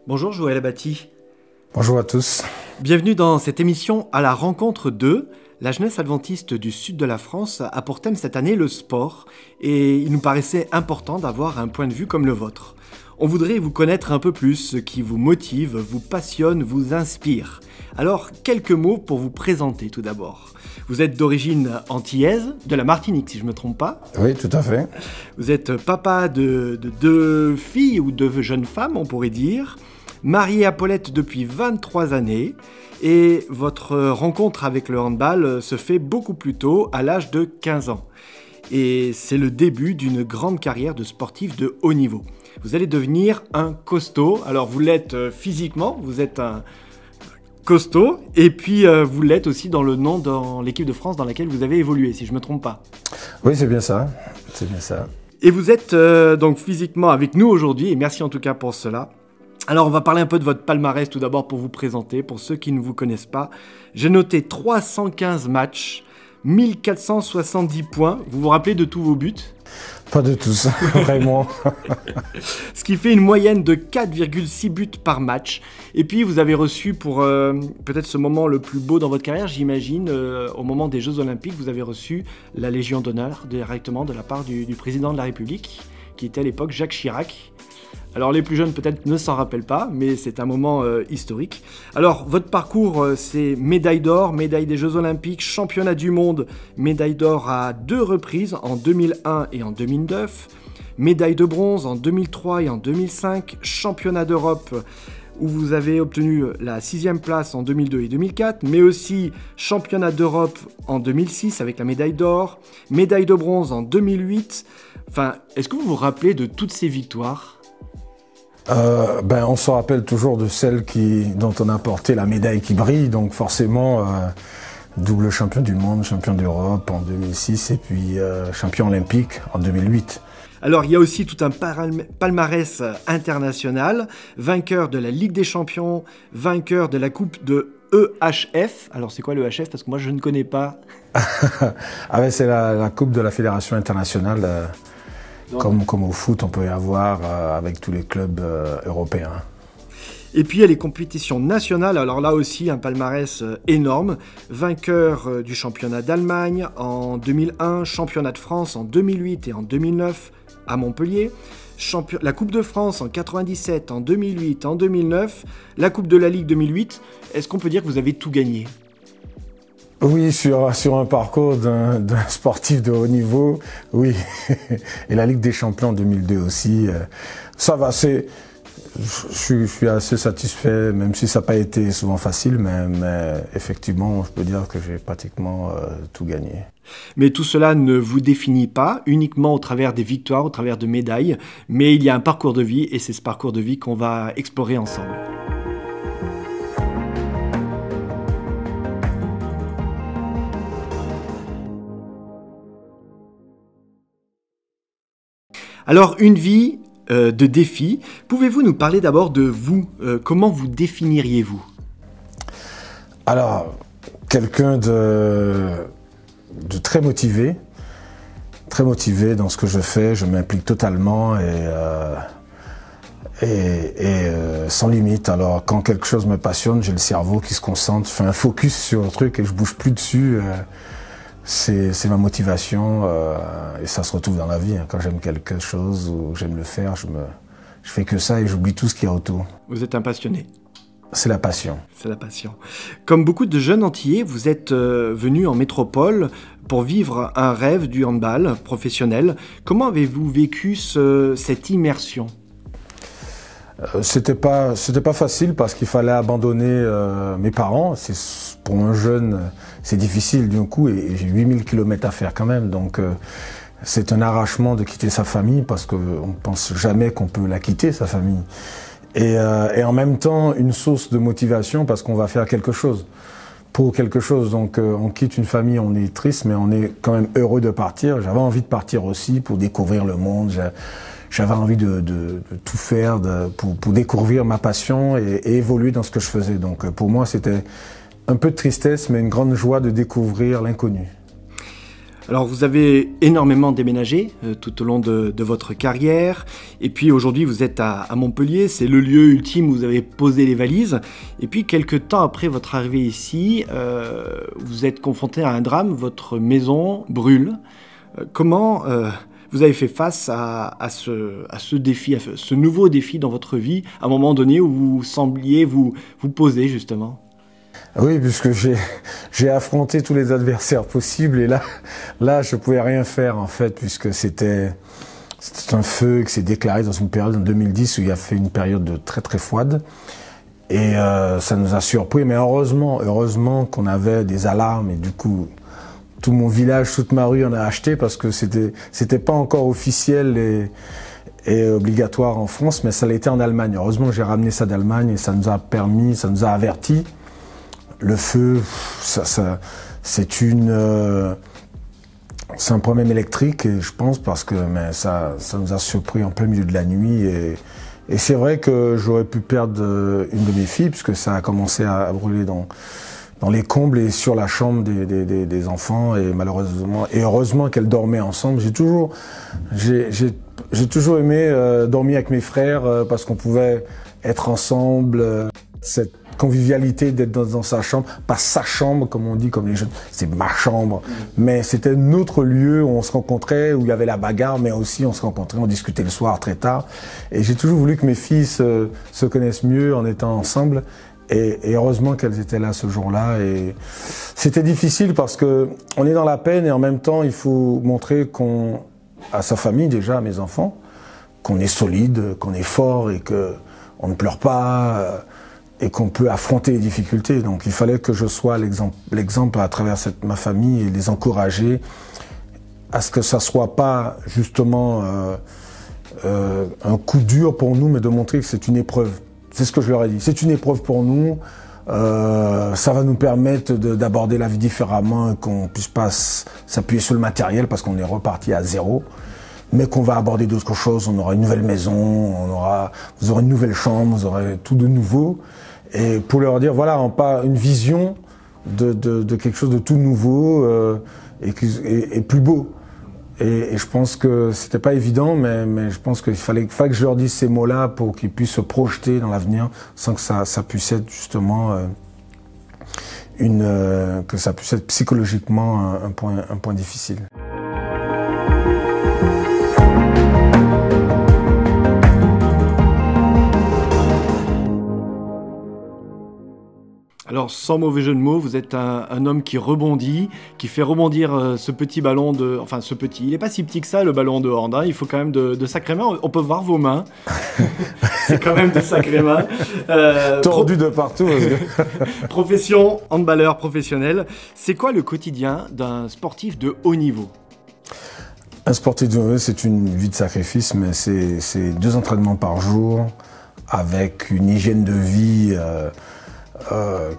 Bonjour Joël Abati. Bonjour à tous. Bienvenue dans cette émission à la rencontre de la jeunesse adventiste du sud de la France a pour thème cette année le sport et il nous paraissait important d'avoir un point de vue comme le vôtre. On voudrait vous connaître un peu plus, ce qui vous motive, vous passionne, vous inspire. Alors, quelques mots pour vous présenter tout d'abord. Vous êtes d'origine antillaise, de la Martinique si je ne me trompe pas. Oui, tout à fait. Vous êtes papa de deux filles ou deux jeunes femmes, on pourrait dire. Marié à Paulette depuis 23 années. Et votre rencontre avec le handball se fait beaucoup plus tôt, à l'âge de 15 ans. Et c'est le début d'une grande carrière de sportif de haut niveau. Vous allez devenir un costaud. Alors vous l'êtes physiquement, vous êtes un costaud. Et puis vous l'êtes aussi dans le nom dans l'équipe de France dans laquelle vous avez évolué, si je ne me trompe pas. Oui, c'est bien ça. C'est bien ça. Et vous êtes donc physiquement avec nous aujourd'hui, et merci en tout cas pour cela. Alors on va parler un peu de votre palmarès tout d'abord pour vous présenter, pour ceux qui ne vous connaissent pas. J'ai noté 315 matchs, 1470 points. Vous vous rappelez de tous vos buts ? Pas de tous, vraiment. Ce qui fait une moyenne de 4,6 buts par match. Et puis vous avez reçu pour peut-être ce moment le plus beau dans votre carrière, j'imagine, au moment des Jeux Olympiques, vous avez reçu la Légion d'honneur directement de la part du président de la République, qui était à l'époque Jacques Chirac. Alors les plus jeunes peut-être ne s'en rappellent pas, mais c'est un moment historique. Alors votre parcours, c'est médaille d'or, médaille des Jeux Olympiques, championnat du monde, médaille d'or à 2 reprises, en 2001 et en 2009, médaille de bronze en 2003 et en 2005, championnat d'Europe où vous avez obtenu la 6e place en 2002 et 2004, mais aussi championnat d'Europe en 2006 avec la médaille d'or, médaille de bronze en 2008. Enfin, est-ce que vous vous rappelez de toutes ces victoires ? On se rappelle toujours de celle dont on a porté la médaille qui brille, donc forcément double champion du monde, champion d'Europe en 2006 et puis champion olympique en 2008. Alors il y a aussi tout un palmarès international, vainqueur de la Ligue des Champions, vainqueur de la Coupe de EHF. Alors c'est quoi le EHF? Parce que moi je ne connais pas. C'est la Coupe de la Fédération internationale. Comme au foot, on peut y avoir avec tous les clubs européens. Et puis il y a les compétitions nationales, alors là aussi un palmarès énorme. Vainqueur du championnat d'Allemagne en 2001, championnat de France en 2008 et en 2009 à Montpellier. La Coupe de France en 97, en 2008, en 2009. La Coupe de la Ligue 2008. Est-ce qu'on peut dire que vous avez tout gagné ? Oui, sur un parcours d'un sportif de haut niveau, oui. Et la Ligue des Champions en 2002 aussi. Ça va, je suis assez satisfait, même si ça n'a pas été souvent facile, mais effectivement, je peux dire que j'ai pratiquement tout gagné. Mais tout cela ne vous définit pas uniquement au travers des victoires, au travers de médailles, mais il y a un parcours de vie, et c'est ce parcours de vie qu'on va explorer ensemble. Alors, une vie de défis. Pouvez-vous nous parler d'abord de vous ? Comment vous définiriez-vous ? Alors, quelqu'un de très motivé dans ce que je fais. Je m'implique totalement et sans limite. Alors, quand quelque chose me passionne, j'ai le cerveau qui se concentre, je fais un focus sur le truc et je bouge plus dessus. C'est ma motivation et ça se retrouve dans la vie. Quand j'aime quelque chose ou j'aime le faire, je fais que ça et j'oublie tout ce qu'il y a autour. Vous êtes un passionné. C'est la passion. C'est la passion. Comme beaucoup de jeunes Antillais, vous êtes venus en métropole pour vivre un rêve du handball professionnel. Comment avez-vous vécu cette immersion ? C'était pas facile parce qu'il fallait abandonner mes parents. Pour un jeune, c'est difficile d'un coup et j'ai 8000 km à faire quand même. Donc c'est un arrachement de quitter sa famille parce qu'on ne pense jamais qu'on peut la quitter, sa famille. Et en même temps, une source de motivation parce qu'on va faire quelque chose. Pour quelque chose. Donc on quitte une famille, on est triste, mais on est quand même heureux de partir. J'avais envie de partir aussi pour découvrir le monde. J'avais envie de tout faire pour découvrir ma passion et évoluer dans ce que je faisais. Donc pour moi, c'était un peu de tristesse, mais une grande joie de découvrir l'inconnu. Alors vous avez énormément déménagé tout au long de votre carrière, et puis aujourd'hui vous êtes à Montpellier, c'est le lieu ultime où vous avez posé les valises, et puis quelques temps après votre arrivée ici, vous êtes confronté à un drame, votre maison brûle. Comment vous avez fait face à ce défi, à ce nouveau défi dans votre vie, à un moment donné où vous sembliez vous poser justement ? Oui, puisque j'ai affronté tous les adversaires possibles et là, je pouvais rien faire en fait, puisque c'était un feu qui s'est déclaré dans une période en 2010 où il y a fait une période de très très froide et ça nous a surpris. Mais heureusement qu'on avait des alarmes et du coup tout mon village, toute ma rue en a acheté parce que c'était pas encore officiel et obligatoire en France, mais ça l'a été en Allemagne. Heureusement, j'ai ramené ça d'Allemagne et ça nous a avertis. Le feu, c'est un problème électrique, et je pense, parce que ça nous a surpris en plein milieu de la nuit. Et c'est vrai que j'aurais pu perdre une de mes filles, puisque ça a commencé à brûler dans les combles et sur la chambre des enfants. Et malheureusement, et heureusement qu'elles dormaient ensemble. J'ai toujours aimé dormir avec mes frères parce qu'on pouvait être ensemble. Cette convivialité d'être dans sa chambre, pas sa chambre comme on dit, comme les jeunes, c'est ma chambre, mais c'était notre lieu où on se rencontrait, où il y avait la bagarre, mais aussi on se rencontrait, on discutait le soir très tard, et j'ai toujours voulu que mes filles se connaissent mieux en étant ensemble, et heureusement qu'elles étaient là ce jour-là, et c'était difficile parce que on est dans la peine, et en même temps il faut montrer à sa famille déjà, à mes enfants, qu'on est solide, qu'on est fort, et que on ne pleure pas, et qu'on peut affronter les difficultés. Donc il fallait que je sois l'exemple à travers ma famille et les encourager à ce que ça soit pas justement un coup dur pour nous, mais de montrer que c'est une épreuve. C'est ce que je leur ai dit. C'est une épreuve pour nous. Ça va nous permettre d'aborder la vie différemment, qu'on puisse pas s'appuyer sur le matériel parce qu'on est reparti à zéro, mais qu'on va aborder d'autres choses. On aura une nouvelle maison, vous aurez une nouvelle chambre, vous aurez tout de nouveau. Et pour leur dire, voilà, pas une vision de quelque chose de tout nouveau et plus beau. Et je pense que c'était pas évident, mais je pense qu'il fallait que je leur dise ces mots-là pour qu'ils puissent se projeter dans l'avenir sans que ça puisse être justement que ça puisse être psychologiquement un point difficile. Alors, sans mauvais jeu de mots, vous êtes un homme qui rebondit, qui fait rebondir ce petit ballon Enfin, ce petit, il n'est pas si petit que ça, le ballon de hand, hein. Il faut quand même de sacrées mains. On peut voir vos mains. C'est quand même de sacrées mains. Tordu de partout. Profession, handballeur professionnel. C'est quoi le quotidien d'un sportif de haut niveau ? Un sportif de haut niveau, c'est une vie de sacrifice, mais c'est 2 entraînements par jour, avec une hygiène de vie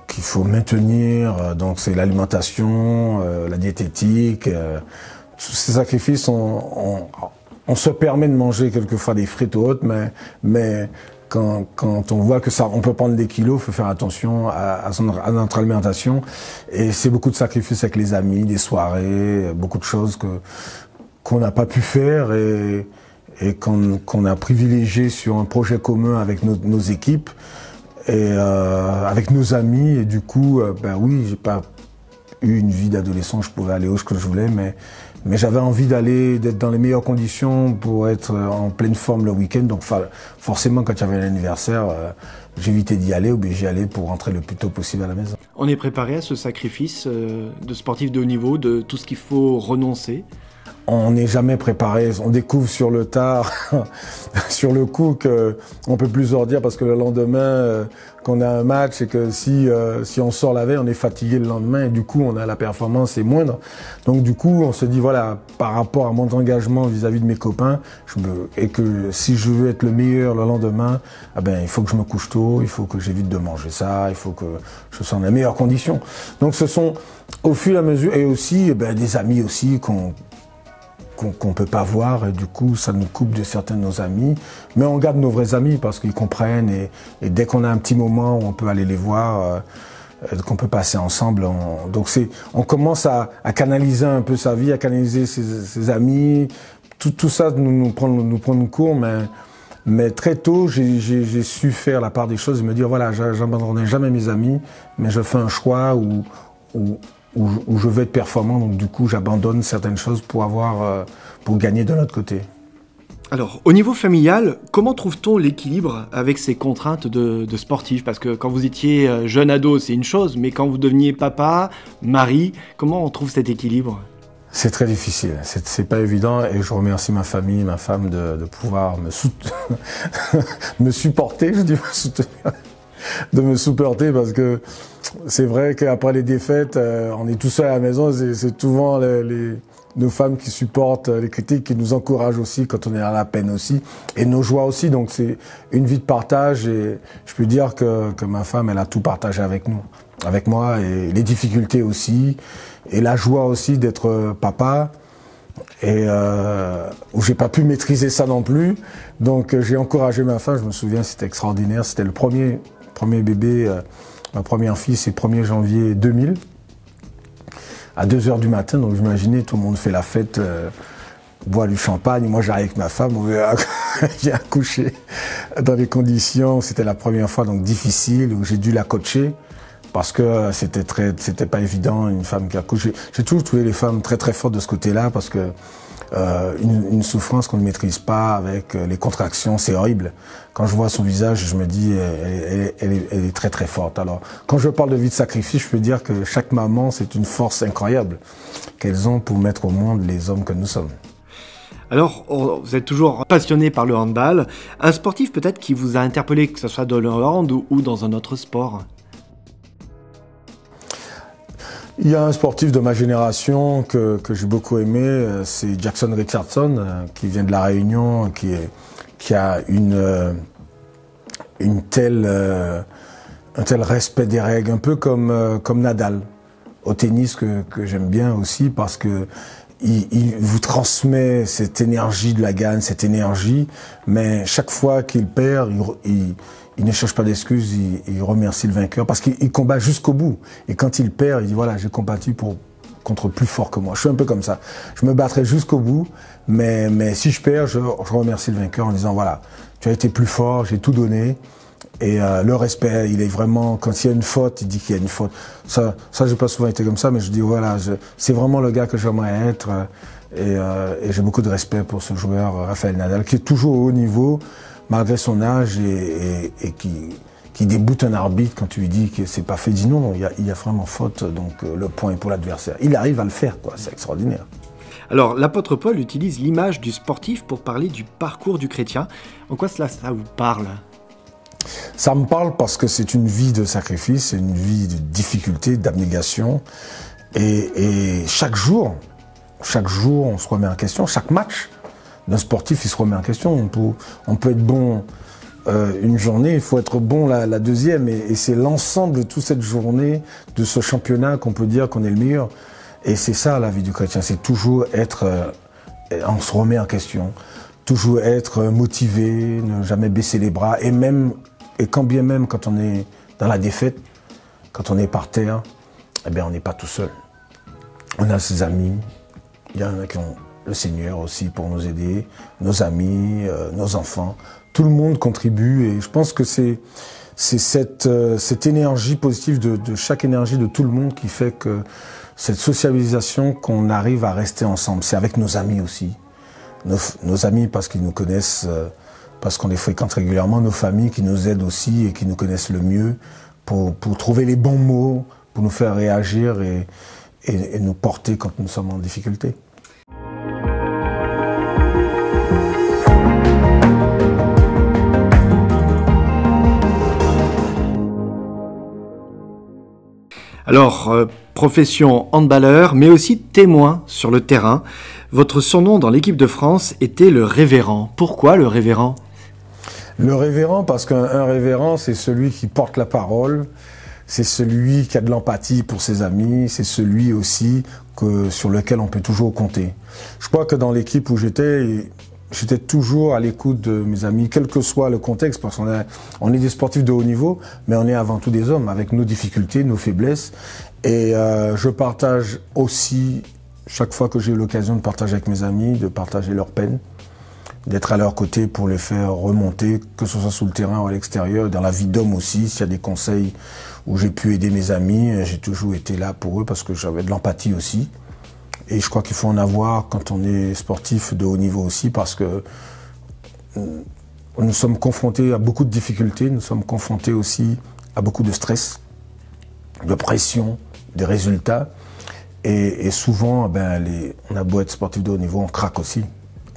qu'il faut maintenir, donc c'est l'alimentation, la diététique, tous ces sacrifices, on se permet de manger quelquefois des frites ou autres, mais quand on voit que on peut prendre des kilos, il faut faire attention à notre alimentation, et c'est beaucoup de sacrifices avec les amis, des soirées, beaucoup de choses qu'on n'a pas pu faire et qu'on a privilégié sur un projet commun avec nos équipes. Et avec nos amis, et du coup, oui, j'ai pas eu une vie d'adolescent, je pouvais aller où je voulais, mais j'avais envie d'être dans les meilleures conditions pour être en pleine forme le week-end. Donc forcément, quand il y avait l'anniversaire, j'évitais d'y aller, ou j'y allais pour rentrer le plus tôt possible à la maison. On est préparé à ce sacrifice de sportif de haut niveau, de tout ce qu'il faut renoncer? On n'est jamais préparé, on découvre sur le tard, sur le coup, qu'on peut plus dire parce que le lendemain, qu'on a un match et que si on sort la veille, on est fatigué le lendemain et du coup, la performance est moindre. Donc du coup, on se dit, voilà, par rapport à mon engagement vis-à-vis de mes copains, et que si je veux être le meilleur le lendemain, il faut que je me couche tôt, il faut que j'évite de manger ça, il faut que je sois dans les meilleures conditions. Donc ce sont, au fur et à mesure, et aussi des amis aussi qu'on peut pas voir, et du coup ça nous coupe de certains de nos amis, mais on garde nos vrais amis parce qu'ils comprennent, et dès qu'on a un petit moment où on peut aller les voir, qu'on peut passer ensemble. Donc on commence à canaliser un peu sa vie, à canaliser ses amis. Tout ça nous prend une cours, mais très tôt, j'ai su faire la part des choses et me dire, voilà, j'abandonnerai jamais mes amis, mais je fais un choix où je veux être performant, donc du coup, j'abandonne certaines choses pour gagner de l'autre côté. Alors, au niveau familial, comment trouve-t-on l'équilibre avec ces contraintes de sportif? Parce que quand vous étiez jeune ado, c'est une chose, mais quand vous deveniez papa, mari, comment on trouve cet équilibre? C'est très difficile, c'est pas évident, et je remercie ma famille, ma femme de pouvoir me supporter, je dis me soutenir, de me supporter, parce que c'est vrai qu'après les défaites, on est tout seul à la maison, c'est souvent nos femmes qui supportent les critiques, qui nous encouragent aussi quand on est à la peine aussi, et nos joies aussi. Donc c'est une vie de partage, et je peux dire que ma femme, elle a tout partagé avec moi, et les difficultés aussi, et la joie aussi d'être papa, et où j'ai pas pu maîtriser ça non plus. Donc j'ai encouragé ma femme, je me souviens, c'était extraordinaire, c'était le premier bébé, ma première fille, c'est 1er janvier 2000. À 2h du matin, donc j'imaginais, tout le monde fait la fête, boit du champagne, moi j'arrive avec ma femme, j'ai accouché dans des conditions, c'était la première fois donc difficile, où j'ai dû la coacher, parce que c'était pas évident, une femme qui accouche. J'ai toujours trouvé les femmes très très fortes de ce côté-là, parce que une souffrance qu'on ne maîtrise pas avec les contractions, c'est horrible. Quand je vois son visage, je me dis, elle est très très forte. Alors, quand je parle de vie de sacrifice, je peux dire que chaque maman, c'est une force incroyable qu'elles ont pour mettre au monde les hommes que nous sommes. Alors, vous êtes toujours passionné par le handball. Un sportif peut-être qui vous a interpellé, que ce soit dans le hand ou dans un autre sport? Il y a un sportif de ma génération que j'ai beaucoup aimé, c'est Jackson Richardson, qui vient de La Réunion, qui a un tel respect des règles, un peu comme Nadal au tennis, que j'aime bien aussi, parce que il vous transmet cette énergie de la gagne, cette énergie, mais chaque fois qu'il perd, il ne cherche pas d'excuses, il remercie le vainqueur, parce qu'il combat jusqu'au bout. Et quand il perd, il dit voilà, j'ai combattu contre plus fort que moi. Je suis un peu comme ça. Je me battrai jusqu'au bout, mais si je perds, je remercie le vainqueur en disant voilà, tu as été plus fort, j'ai tout donné. Et le respect, il est vraiment, quand il y a une faute, il dit qu'il y a une faute. Ça j'ai pas souvent été comme ça, mais je dis voilà, c'est vraiment le gars que j'aimerais être. Et j'ai beaucoup de respect pour ce joueur, Rafael Nadal, qui est toujours au haut niveau, malgré son âge, et qui déboute un arbitre quand tu lui dis que c'est pas fait. Il dit non, il y a vraiment faute, donc le point est pour l'adversaire. Il arrive à le faire, quoi, c'est extraordinaire. Alors, l'apôtre Paul utilise l'image du sportif pour parler du parcours du chrétien. En quoi ça vous parle? Ça me parle parce que c'est une vie de sacrifice, c'est une vie de difficulté, d'abnégation. Et chaque jour, on se remet en question. Chaque match d'un sportif, il se remet en question. On peut être bon une journée, il faut être bon la deuxième. Et c'est l'ensemble de toute cette journée, de ce championnat, qu'on peut dire qu'on est le meilleur. Et c'est ça la vie du chrétien, c'est toujours être... on se remet en question. Toujours être motivé, ne jamais baisser les bras. Et quand bien même, quand on est dans la défaite, quand on est par terre, eh bien, on n'est pas tout seul. On a ses amis, il y en a qui ont le Seigneur aussi pour nous aider, nos amis, nos enfants. Tout le monde contribue, et je pense que c'est cette énergie positive de chaque énergie de tout le monde qui fait que cette socialisation, qu'on arrive à rester ensemble. C'est avec nos amis aussi. Nos amis parce qu'ils nous connaissent, parce qu'on les fréquente régulièrement, nos familles qui nous aident aussi et qui nous connaissent le mieux pour trouver les bons mots, pour nous faire réagir et nous porter quand nous sommes en difficulté. Alors, profession handballeur, mais aussi témoin sur le terrain. Votre surnom dans l'équipe de France était le révérend. Pourquoi le révérend? Le révérend, parce qu'un révérend, c'est celui qui porte la parole, c'est celui qui a de l'empathie pour ses amis, c'est celui aussi sur lequel on peut toujours compter. Je crois que dans l'équipe où j'étais, j'étais toujours à l'écoute de mes amis, quel que soit le contexte, parce on est des sportifs de haut niveau, mais on est avant tout des hommes, avec nos difficultés, nos faiblesses. Et je partage aussi, chaque fois que j'ai eu l'occasion de partager avec mes amis, de partager leurs peines, d'être à leur côté pour les faire remonter, que ce soit sur le terrain ou à l'extérieur, dans la vie d'homme aussi, s'il y a des conseils où j'ai pu aider mes amis, j'ai toujours été là pour eux parce que j'avais de l'empathie aussi. Et je crois qu'il faut en avoir quand on est sportif de haut niveau aussi, parce que nous sommes confrontés à beaucoup de difficultés, nous sommes confrontés aussi à beaucoup de stress, de pression, des résultats. Et souvent, on a beau être sportif de haut niveau, on craque aussi.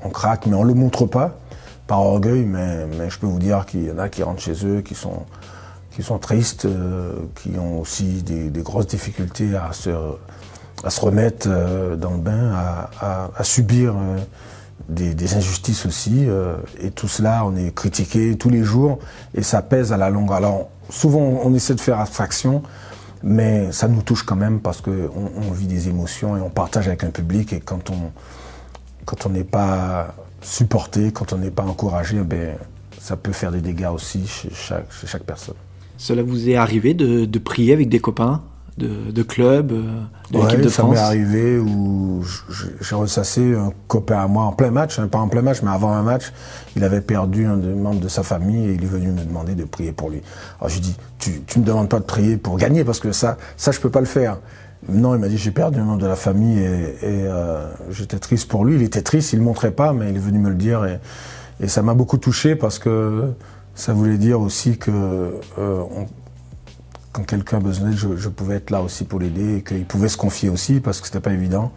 On craque, mais on ne le montre pas par orgueil, mais je peux vous dire qu'il y en a qui rentrent chez eux, qui sont tristes, qui ont aussi des grosses difficultés à se remettre dans le bain, à subir des injustices aussi. Et tout cela, on est critiqué tous les jours et ça pèse à la longue. Alors, souvent, on essaie de faire abstraction, mais ça nous touche quand même parce qu'on vit des émotions et on partage avec un public. Et quand on n'est pas supporté, quand on n'est pas encouragé, ça peut faire des dégâts aussi chez chaque personne. Cela vous est arrivé de prier avec des copains de club, de l'équipe de France? Ça m'est arrivé où j'ai ressassé un copain à moi en plein match, pas en plein match, mais avant un match. Il avait perdu un des membres de sa famille et il est venu me demander de prier pour lui. Alors je lui ai dit, tu me demandes pas de prier pour gagner parce que ça je peux pas le faire. Non, il m'a dit, j'ai perdu un membre de la famille et j'étais triste pour lui. Il était triste, il le montrait pas, mais il est venu me le dire et ça m'a beaucoup touché parce que ça voulait dire aussi que quand quelqu'un a besoin d'aide, je pouvais être là aussi pour l'aider et qu'il pouvait se confier aussi parce que c'était pas évident.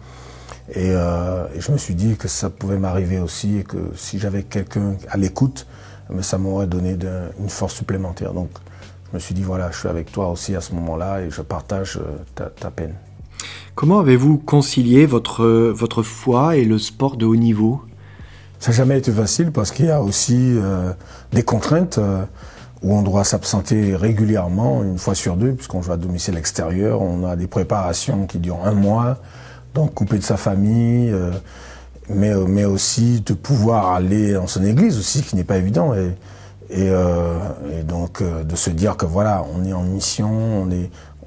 Et je me suis dit que ça pouvait m'arriver aussi et que si j'avais quelqu'un à l'écoute, ça m'aurait donné une force supplémentaire. Donc je me suis dit, voilà, je suis avec toi aussi à ce moment-là et je partage ta peine. Comment avez-vous concilié votre foi et le sport de haut niveau? Ça n'a jamais été facile parce qu'il y a aussi des contraintes où on doit s'absenter régulièrement, une fois sur deux, puisqu'on joue à domicile extérieur. On a des préparations qui durent 1 mois, donc coupé de sa famille, mais aussi de pouvoir aller dans son église aussi, qui n'est pas évident. Et donc de se dire que voilà, on est en mission,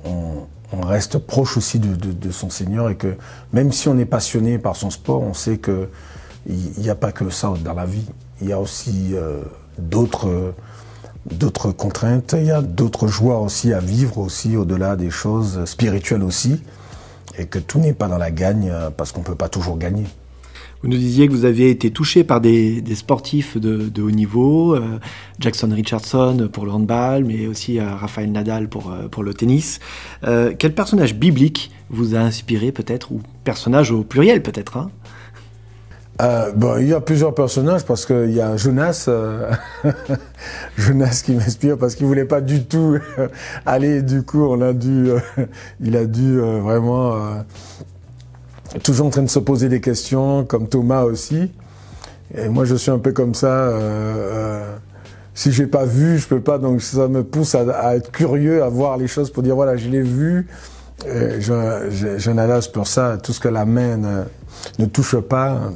on reste proche aussi de son Seigneur et que même si on est passionné par son sport, on sait que il n'y a pas que ça dans la vie. Il y a aussi d'autres contraintes, il y a d'autres joies aussi à vivre aussi au-delà des choses spirituelles aussi et que tout n'est pas dans la gagne parce qu'on ne peut pas toujours gagner. Vous nous disiez que vous aviez été touché par des sportifs de haut niveau, Jackson Richardson pour le handball, mais aussi Rafael Nadal pour le tennis. Quel personnage biblique vous a inspiré peut-être, ou personnage au pluriel peut-être, hein? Il y a plusieurs personnages parce qu'il y a Jonas, Jonas qui m'inspire parce qu'il voulait pas du tout aller. Du coup, il a dû vraiment toujours en train de se poser des questions, comme Thomas aussi. Et moi, je suis un peu comme ça. Si j'ai pas vu, je peux pas. Donc ça me pousse à être curieux, à voir les choses pour dire voilà, je l'ai vu. Je n'adresse pour ça. Tout ce que la main ne touche pas.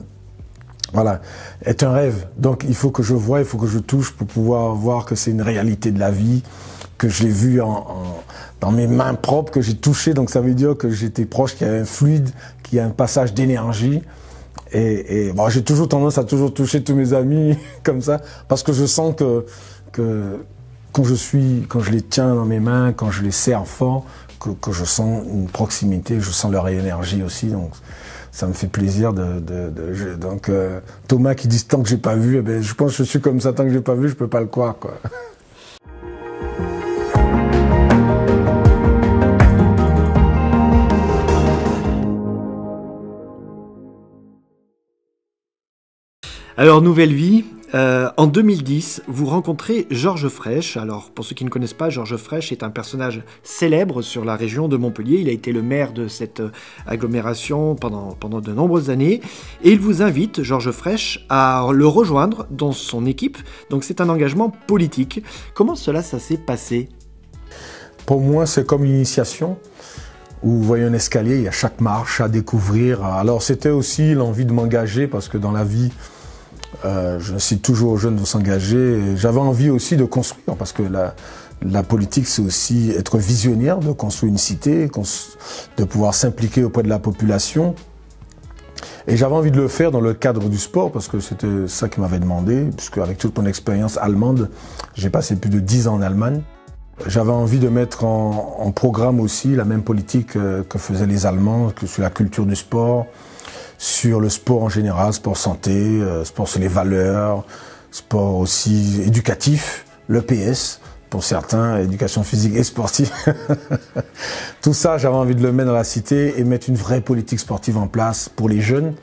Voilà, est un rêve. Donc il faut que je voie, il faut que je touche pour pouvoir voir que c'est une réalité de la vie, que je l'ai vu dans mes mains propres, que j'ai touché. Donc ça veut dire que j'étais proche, qu'il y a un fluide, qu'il y a un passage d'énergie. Et j'ai toujours tendance à toujours toucher tous mes amis comme ça, parce que je sens que quand je les tiens dans mes mains, quand je les serre fort, que je sens une proximité, je sens leur énergie aussi. Donc ça me fait plaisir donc Thomas qui dit tant que j'ai pas vu, je pense que je suis comme ça, tant que j'ai pas vu, je peux pas le croire, quoi. Alors, nouvelle vie. En 2010, vous rencontrez Georges Frêche. Alors, pour ceux qui ne connaissent pas, Georges Frêche est un personnage célèbre sur la région de Montpellier. Il a été le maire de cette agglomération pendant de nombreuses années. Et il vous invite, Georges Frêche, à le rejoindre dans son équipe. Donc, c'est un engagement politique. Comment ça s'est passé? Pour moi, c'est comme une initiation. Où vous voyez un escalier, il y a chaque marche à découvrir. Alors, c'était aussi l'envie de m'engager parce que dans la vie, J'incite toujours aux jeunes de s'engager. J'avais envie aussi de construire, parce que la politique, c'est aussi être visionnaire, de construire une cité, de pouvoir s'impliquer auprès de la population. Et j'avais envie de le faire dans le cadre du sport, parce que c'était ça qui m'avait demandé, puisque avec toute mon expérience allemande, j'ai passé plus de 10 ans en Allemagne. J'avais envie de mettre en programme aussi la même politique que faisaient les Allemands, que sur la culture du sport, sur le sport en général, sport santé, sport sur les valeurs, sport aussi éducatif, l'EPS pour certains, éducation physique et sportive. Tout ça, j'avais envie de le mettre dans la cité et mettre une vraie politique sportive en place pour les jeunes.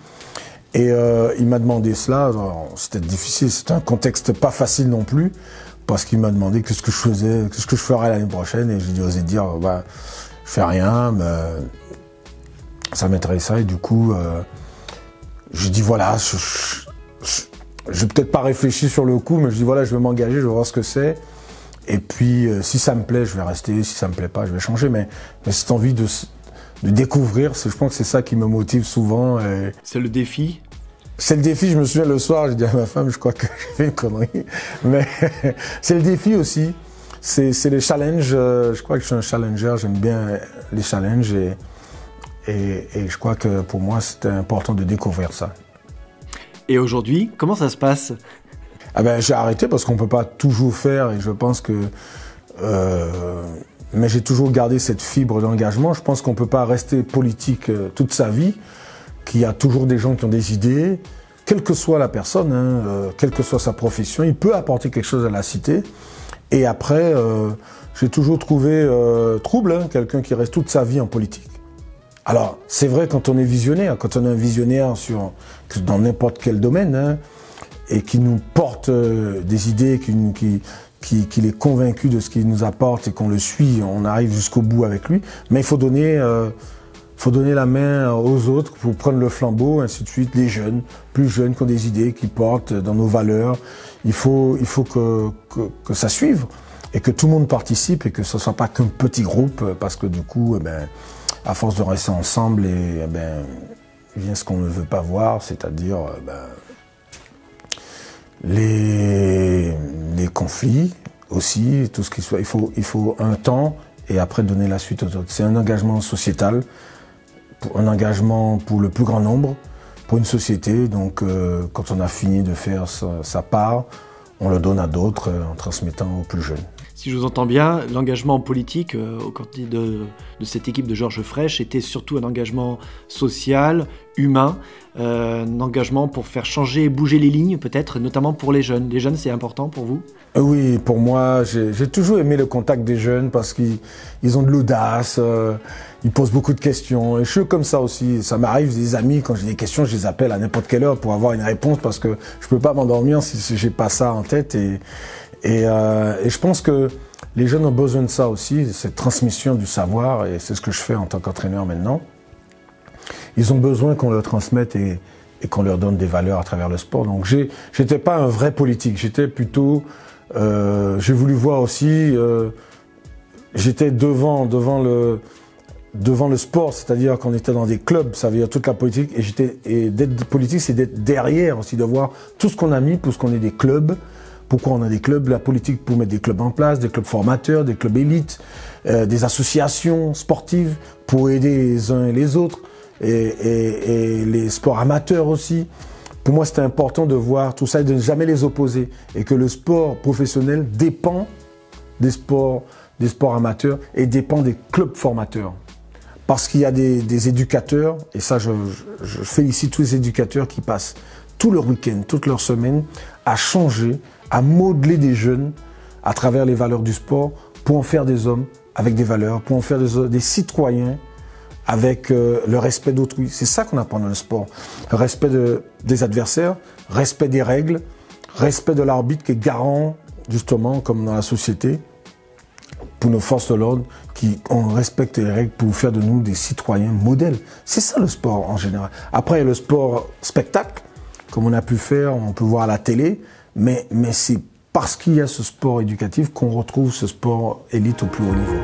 Et il m'a demandé cela. C'était difficile, c'était un contexte pas facile non plus, parce qu'il m'a demandé qu'est-ce que je faisais, qu'est-ce que je ferais l'année prochaine. Et j'ai osé dire, bah, je fais rien, mais ça m'intéressait. Et du coup, je dis voilà, je peut-être pas réfléchi sur le coup, mais je dis voilà, je vais m'engager, je vais voir ce que c'est. Et puis, si ça me plaît, je vais rester. Si ça me plaît pas, je vais changer. Mais cette envie de découvrir, je pense que c'est ça qui me motive souvent. C'est le défi? C'est le défi. Je me souviens le soir, j'ai dit à ma femme, je crois que j'ai fait une connerie. Mais c'est le défi aussi. C'est les challenges. Je crois que je suis un challenger. J'aime bien les challenges. Et je crois que pour moi, c'était important de découvrir ça. Et aujourd'hui, comment ça se passe? Ah ben, j'ai arrêté parce qu'on ne peut pas toujours faire, et je pense que... mais j'ai toujours gardé cette fibre d'engagement. Je pense qu'on ne peut pas rester politique toute sa vie, qu'il y a toujours des gens qui ont des idées, quelle que soit la personne, quelle que soit sa profession, il peut apporter quelque chose à la cité. Et après, j'ai toujours trouvé trouble, quelqu'un qui reste toute sa vie en politique. Alors, c'est vrai quand on est visionnaire, quand on est un visionnaire dans n'importe quel domaine, et qui nous porte des idées, qu'il est convaincu de ce qu'il nous apporte et qu'on le suit, on arrive jusqu'au bout avec lui. Mais il faut donner la main aux autres pour prendre le flambeau, ainsi de suite. Les jeunes, plus jeunes, qui ont des idées, qui portent dans nos valeurs. Il faut que ça suive et que tout le monde participe et que ce ne soit pas qu'un petit groupe, parce que du coup, à force de rester ensemble, il vient ce qu'on ne veut pas voir, c'est-à-dire les conflits aussi, tout ce qui soit. Il faut un temps et après donner la suite aux autres. C'est un engagement sociétal, un engagement pour le plus grand nombre, pour une société. Donc quand on a fini de faire sa part, on le donne à d'autres en transmettant aux plus jeunes. Si je vous entends bien, l'engagement politique au côté de cette équipe de Georges Frêche était surtout un engagement social, humain, un engagement pour faire changer et bouger les lignes peut-être, notamment pour les jeunes. Les jeunes, c'est important pour vous? Oui, pour moi, j'ai toujours aimé le contact des jeunes parce qu'ils ont de l'audace, ils posent beaucoup de questions. Et je suis comme ça aussi. Ça m'arrive, des amis, quand j'ai des questions, je les appelle à n'importe quelle heure pour avoir une réponse parce que je peux pas m'endormir si j'ai pas ça en tête. Et je pense que les jeunes ont besoin de ça aussi, cette transmission du savoir, et c'est ce que je fais en tant qu'entraîneur maintenant. Ils ont besoin qu'on leur transmette et qu'on leur donne des valeurs à travers le sport. Donc j'étais pas un vrai politique, j'étais plutôt... j'ai voulu voir aussi... j'étais devant le sport, c'est-à-dire qu'on était dans des clubs, ça veut dire toute la politique, et d'être politique, c'est d'être derrière aussi, de voir tout ce qu'on a mis pour ce qu'on ait des clubs. Pourquoi on a des clubs, la politique pour mettre des clubs en place, des clubs formateurs, des clubs élites, des associations sportives pour aider les uns et les autres, et les sports amateurs aussi. Pour moi, c'était important de voir tout ça et de ne jamais les opposer, et que le sport professionnel dépend des sports amateurs et dépend des clubs formateurs. Parce qu'il y a des éducateurs, et ça je félicite tous les éducateurs qui passent tout leur week-end, toute leur semaine, à changer, à modeler des jeunes à travers les valeurs du sport pour en faire des hommes avec des valeurs, pour en faire des citoyens avec le respect d'autrui. C'est ça qu'on apprend dans le sport. Le respect des adversaires, respect des règles, respect de l'arbitre qui est garant, justement, comme dans la société, pour nos forces de l'ordre, on respecte les règles pour faire de nous des citoyens modèles. C'est ça le sport en général. Après, il y a le sport spectacle, comme on a pu faire, on peut voir à la télé, mais c'est parce qu'il y a ce sport éducatif qu'on retrouve ce sport élite au plus haut niveau.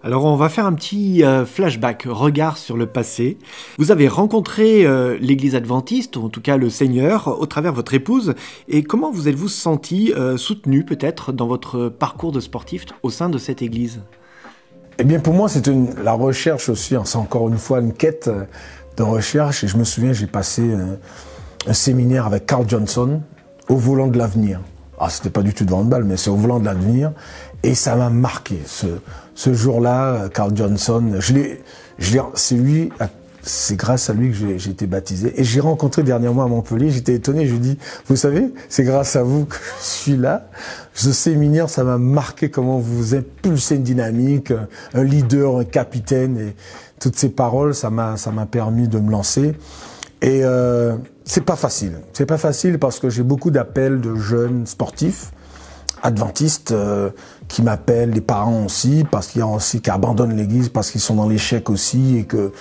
Alors on va faire un petit flashback, regard sur le passé. Vous avez rencontré l'église adventiste, ou en tout cas le Seigneur, au travers de votre épouse. Et comment vous êtes-vous senti soutenu peut-être dans votre parcours de sportif au sein de cette église? Eh bien pour moi c'est la recherche aussi, c'est encore une fois une quête de recherche. Et je me souviens, j'ai passé un séminaire avec Carl Johnson, au volant de l'avenir. Ah, c'était pas du tout de handball, mais c'est au volant de l'avenir. Et ça m'a marqué. Ce jour-là, Carl Johnson, c'est grâce à lui que j'ai été baptisé. Et j'ai rencontré dernièrement à Montpellier, j'étais étonné, je lui dis, vous savez, c'est grâce à vous que je suis là. Ce séminaire, ça m'a marqué comment vous impulsez une dynamique, un leader, un capitaine. Et toutes ces paroles, ça m'a permis de me lancer. Et c'est pas facile. C'est pas facile parce que j'ai beaucoup d'appels de jeunes sportifs, adventistes, qui m'appellent, les parents aussi, parce qu'il y a aussi qui abandonnent l'église parce qu'ils sont dans l'échec aussi et que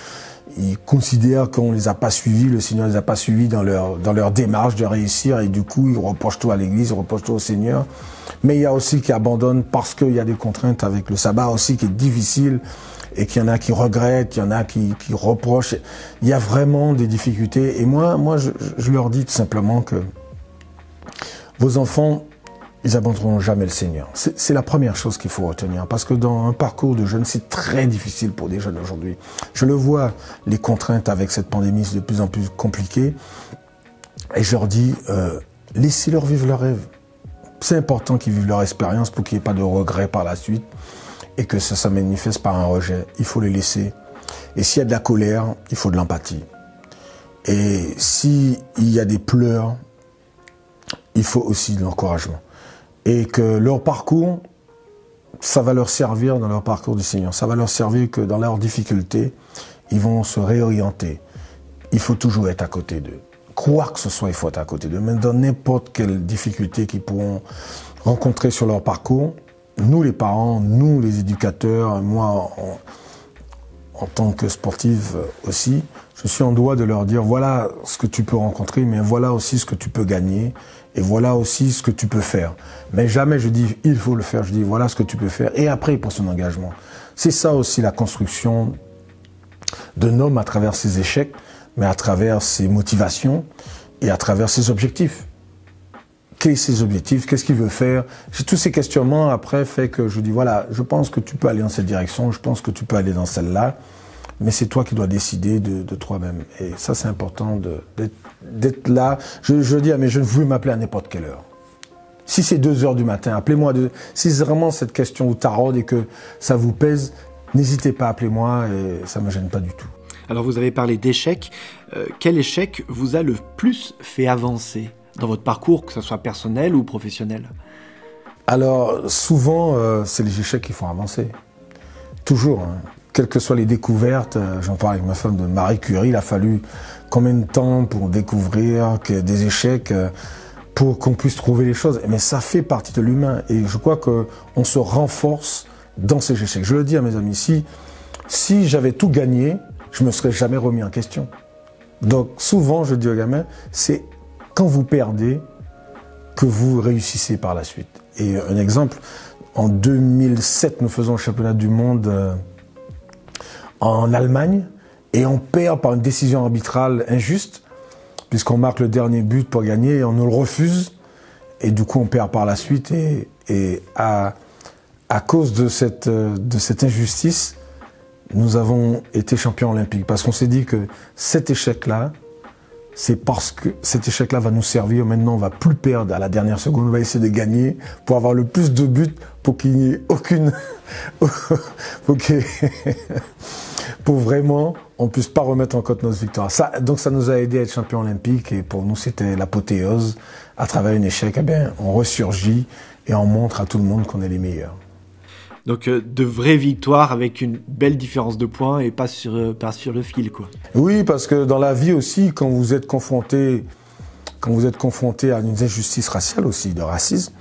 ils considèrent qu'on les a pas suivis, le Seigneur les a pas suivis dans leur démarche de réussir et du coup ils reprochent tout à l'église, ils reprochent tout au Seigneur. Mais il y a aussi qui abandonnent parce qu'il y a des contraintes avec le sabbat aussi qui est difficile et qu'il y en a qui regrettent, il y en a qui reprochent. Il y a vraiment des difficultés et moi je leur dis tout simplement que vos enfants, ils abandonneront jamais le Seigneur. C'est la première chose qu'il faut retenir. Parce que dans un parcours de jeunes, c'est très difficile pour des jeunes aujourd'hui. Je le vois, les contraintes avec cette pandémie, c'est de plus en plus compliqué. Et je leur dis, laissez-leur vivre leur rêve. C'est important qu'ils vivent leur expérience pour qu'il n'y ait pas de regrets par la suite. Et que ça se manifeste par un rejet. Il faut les laisser. Et s'il y a de la colère, il faut de l'empathie. Et s'il y a des pleurs, il faut aussi de l'encouragement. Et que leur parcours, ça va leur servir dans leur parcours du Seigneur. Ça va leur servir que dans leurs difficultés, ils vont se réorienter. Il faut toujours être à côté d'eux. Quoi que ce soit, il faut être à côté d'eux. Même dans n'importe quelle difficulté qu'ils pourront rencontrer sur leur parcours, nous les parents, nous les éducateurs, moi en tant que sportif aussi, je suis en droit de leur dire voilà ce que tu peux rencontrer, mais voilà aussi ce que tu peux gagner. Et voilà aussi ce que tu peux faire. Mais jamais je dis il faut le faire, je dis voilà ce que tu peux faire. Et après, pour son engagement. C'est ça aussi la construction d'un homme à travers ses échecs, mais à travers ses motivations et à travers ses objectifs. Quels sont ses objectifs? Qu'est-ce qu'il veut faire? J'ai tous ces questionnements après fait que je dis voilà, je pense que tu peux aller dans cette direction, je pense que tu peux aller dans celle-là. Mais c'est toi qui dois décider de toi-même. Et ça, c'est important d'être là. Je dis à mes jeunes, vous pouvez m'appeler à n'importe quelle heure. Si c'est 2 heures du matin, appelez-moi. Si c'est vraiment cette question vous taraude et que ça vous pèse, n'hésitez pas à appeler moi et ça ne me gêne pas du tout. Alors vous avez parlé d'échecs. Quel échec vous a le plus fait avancer dans votre parcours, que ce soit personnel ou professionnel? Alors souvent, c'est les échecs qui font avancer. Toujours, hein. Quelles que soient les découvertes, j'en parle avec ma femme de Marie Curie, il a fallu combien de temps pour découvrir des échecs, pour qu'on puisse trouver les choses. Mais ça fait partie de l'humain et je crois qu'on se renforce dans ces échecs. Je le dis à mes amis, si j'avais tout gagné, je me serais jamais remis en question. Donc souvent, je dis aux gamins, c'est quand vous perdez que vous réussissez par la suite. Et un exemple, en 2007, nous faisons le championnat du monde en Allemagne et on perd par une décision arbitrale injuste puisqu'on marque le dernier but pour gagner et on nous le refuse et du coup on perd par la suite et à cause de cette injustice nous avons été champions olympiques parce qu'on s'est dit que cet échec-là c'est parce que cet échec-là va nous servir. Maintenant, on va plus perdre à la dernière seconde. On va essayer de gagner pour avoir le plus de buts pour qu'il n'y ait aucune... pour vraiment, on puisse pas remettre en cause notre victoire. Donc, ça nous a aidé à être champions olympiques et pour nous, c'était l'apothéose. À travers un échec, eh bien, on ressurgit et on montre à tout le monde qu'on est les meilleurs. Donc de vraies victoires avec une belle différence de points et pas sur le fil, quoi. Oui, parce que dans la vie aussi, quand vous êtes confronté à une injustice raciale aussi, de racisme,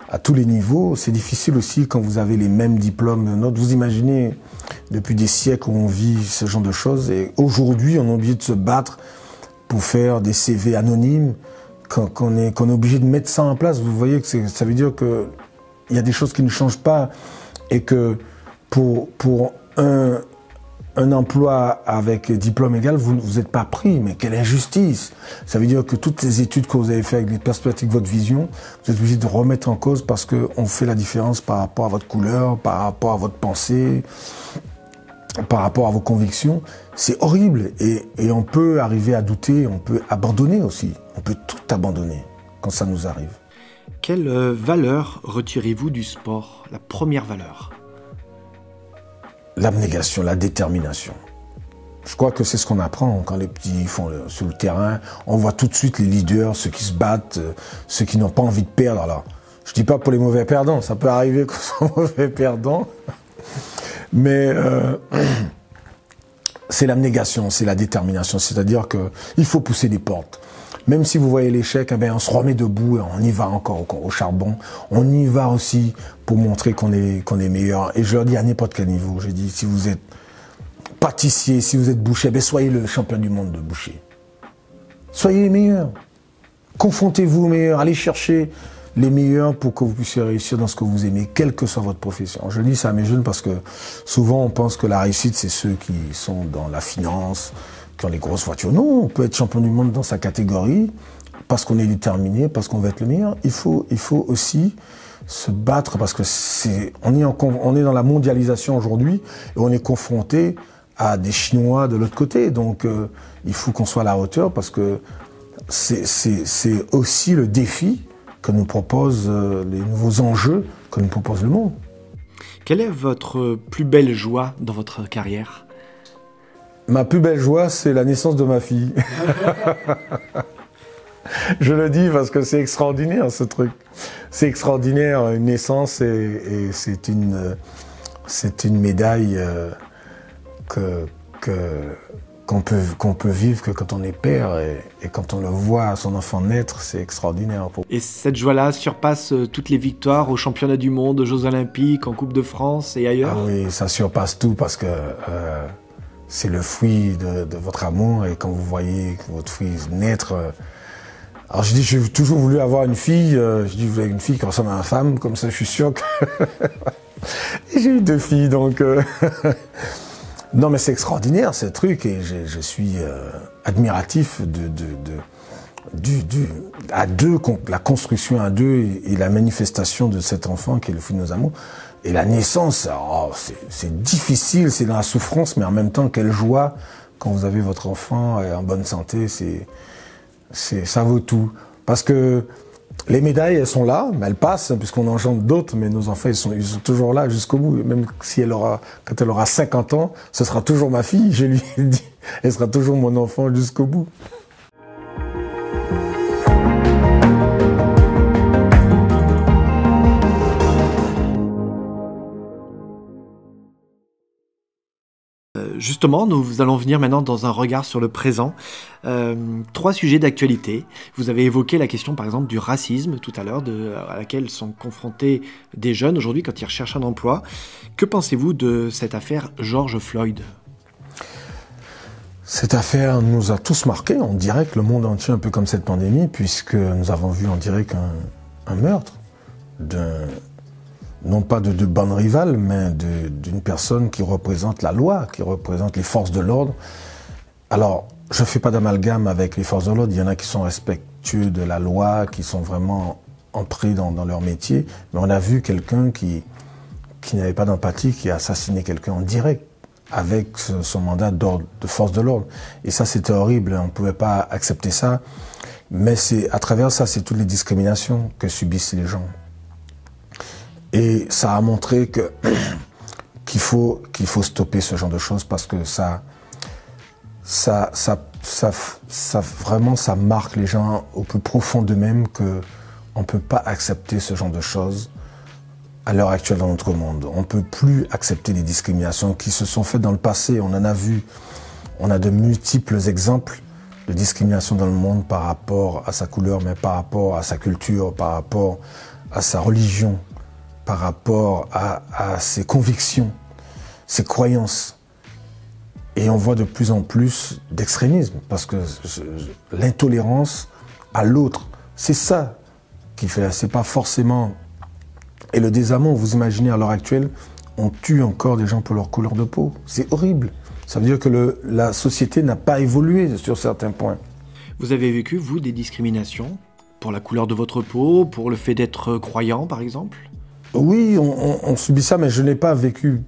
à tous les niveaux, c'est difficile aussi quand vous avez les mêmes diplômes. Vous imaginez, depuis des siècles où on vit ce genre de choses, et aujourd'hui on est obligé de se battre pour faire des CV anonymes, qu'on est obligé de mettre ça en place. Vous voyez que ça veut dire qu'il y a des choses qui ne changent pas. Et que pour un emploi avec diplôme égal, vous n'êtes pas pris, mais quelle injustice! Ça veut dire que toutes les études que vous avez faites avec les perspectives de votre vision, vous êtes obligé de remettre en cause parce qu'on fait la différence par rapport à votre couleur, par rapport à votre pensée, par rapport à vos convictions. C'est horrible et on peut arriver à douter, on peut abandonner aussi. On peut tout abandonner quand ça nous arrive. Quelle valeur retirez-vous du sport? La première valeur? L'abnégation, la détermination. Je crois que c'est ce qu'on apprend quand les petits font sur le terrain. On voit tout de suite les leaders, ceux qui se battent, ceux qui n'ont pas envie de perdre. Alors, je dis pas pour les mauvais perdants, ça peut arriver qu'on soit mauvais perdant, mais c'est l'abnégation, c'est la détermination. C'est-à-dire que il faut pousser des portes. Même si vous voyez l'échec, eh bien, on se remet debout et on y va encore au charbon. On y va aussi pour montrer qu'on est meilleur. Et je leur dis à n'importe quel niveau, je dis, si vous êtes pâtissier, si vous êtes boucher, ben soyez le champion du monde de boucher. Soyez les meilleurs. Confrontez-vous aux meilleurs. Allez chercher les meilleurs pour que vous puissiez réussir dans ce que vous aimez, quelle que soit votre profession. Je dis ça à mes jeunes parce que souvent on pense que la réussite, c'est ceux qui sont dans la finance, qui ont les grosses voitures. Non, on peut être champion du monde dans sa catégorie parce qu'on est déterminé, parce qu'on veut être le meilleur. Il faut aussi se battre parce que on est dans la mondialisation aujourd'hui et on est confronté à des Chinois de l'autre côté. Donc il faut qu'on soit à la hauteur parce que c'est aussi le défi que nous proposent les nouveaux enjeux que nous propose le monde. Quelle est votre plus belle joie dans votre carrière? Ma plus belle joie, c'est la naissance de ma fille. Je le dis parce que c'est extraordinaire ce truc. C'est extraordinaire, une naissance et c'est une médaille qu'on peut vivre que quand on est père et quand on le voit son enfant naître, c'est extraordinaire. Et cette joie-là surpasse toutes les victoires aux championnats du monde, aux Jeux Olympiques, en Coupe de France et ailleurs? Ah oui, ça surpasse tout parce que c'est le fruit de votre amour et quand vous voyez votre fille naître. Alors je dis, j'ai toujours voulu avoir une fille. Je dis, vous voulez une fille qui ressemble à une femme, comme ça je suis sûr que... Et j'ai eu 2 filles, donc... Non mais c'est extraordinaire ce truc et je suis admiratif la construction à deux et la manifestation de cet enfant qui est le fruit de nos amours. Et la naissance, c'est difficile, c'est dans la souffrance, mais en même temps, quelle joie quand vous avez votre enfant en bonne santé, ça vaut tout. Parce que les médailles, elles sont là, mais elles passent, puisqu'on engendre d'autres, mais nos enfants, ils sont toujours là jusqu'au bout. Et même si quand elle aura 50 ans, ce sera toujours ma fille, je lui ai dit, elle sera toujours mon enfant jusqu'au bout. Justement, nous allons venir maintenant dans un regard sur le présent. 3 sujets d'actualité. Vous avez évoqué la question, par exemple, du racisme tout à l'heure, à laquelle sont confrontés des jeunes aujourd'hui quand ils recherchent un emploi. Que pensez-vous de cette affaire George Floyd? Cette affaire nous a tous marqués. On dirait que le monde entier, un peu comme cette pandémie, puisque nous avons vu en direct un meurtre non pas de 2 bandes rivales, mais d'une personne qui représente la loi, qui représente les forces de l'ordre. Alors, je ne fais pas d'amalgame avec les forces de l'ordre, il y en a qui sont respectueux de la loi, qui sont vraiment entrés dans leur métier, mais on a vu quelqu'un qui n'avait pas d'empathie, qui a assassiné quelqu'un en direct, avec son mandat de force de l'ordre. Et ça, c'était horrible, on ne pouvait pas accepter ça, mais à travers ça, c'est toutes les discriminations que subissent les gens. Et ça a montré qu'il faut stopper ce genre de choses parce que ça vraiment ça marque les gens au plus profond d'eux-mêmes que on peut pas accepter ce genre de choses à l'heure actuelle dans notre monde. On peut plus accepter les discriminations qui se sont faites dans le passé. On en a vu, on a de multiples exemples de discrimination dans le monde par rapport à sa couleur, mais par rapport à sa culture, par rapport à sa religion, par rapport à ses convictions, ses croyances. Et on voit de plus en plus d'extrémisme, parce que l'intolérance à l'autre, c'est ça qui fait, c'est pas forcément... Et le désamour, vous imaginez à l'heure actuelle, on tue encore des gens pour leur couleur de peau. C'est horrible. Ça veut dire que la société n'a pas évolué sur certains points. Vous avez vécu, vous, des discriminations pour la couleur de votre peau, pour le fait d'être croyant, par exemple? Oui, on subit ça, mais je n'ai pas vécu,